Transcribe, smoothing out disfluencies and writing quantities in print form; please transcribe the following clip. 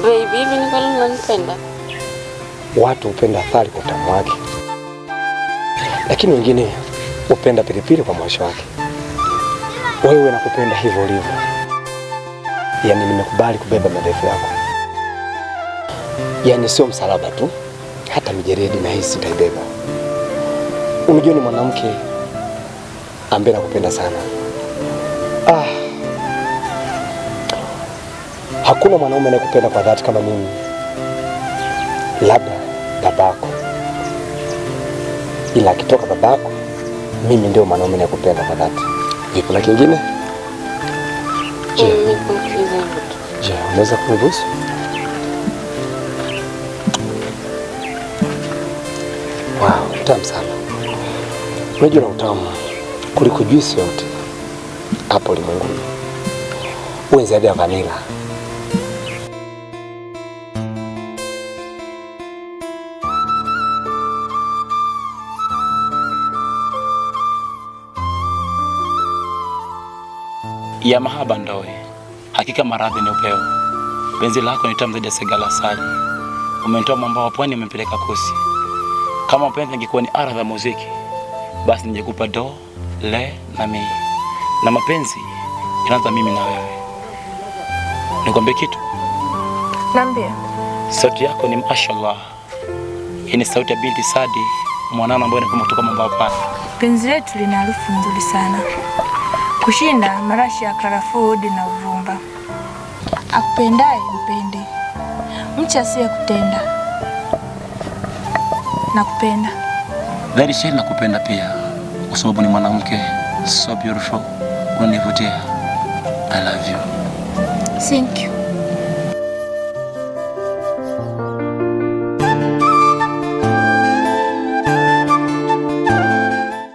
Baby, hivi ni kweli unanipenda? Watu hupenda asali kwa utamu wake, lakini wengine hupenda pilipili kwa mwasho wake. Wewe nakupenda hivyo ulivyo. Yaani nimekubali kubeba madhaifu yako. Yaani sio msalaba tu, hata mijeredi na hisi nitaibeba. Unajua ni mwanamke ambaye nakupenda sana. Hakuna mwanaume anayekupenda kwa dhati kama mimi. Labda babako. Ila akitoka babako, mimi ndio mwanaume anayekupenda kwa dhati. Vipi na kingine? Je, unaweza kunibusu? Wow, utamu sana. Unajua na utamu kuliko juisi yote hapo ulimwenguni. Wewe zaidi ya vanilla. Ya mahaba ndoe, hakika maradhi ni upeo. Penzi lako ni tamu zaidi ya segala asali. Umenitoa mwamba wa pwani umempeleka Kusi. Kama penzi ingekuwa ni ara za muziki, basi ningekupa do, le na mi. Na mapenzi inaanza mimi na wewe. Nikwambie kitu? Niambie. Sauti yako ni mashallah. Hii ni sauti ya binti Sadi, mwanana ambaye anakuwa kutoka mwamba wa pwani. Penzi letu lina harufu nzuri sana, kushinda marashi ya karafuu na uvumba. Akupendaye mpende, mcha asiye kutenda. Nakupenda. Dhahiri shahiri nakupenda pia, kwa sababu ni mwanamke so beautiful, unanivutia. I love you. Thank you.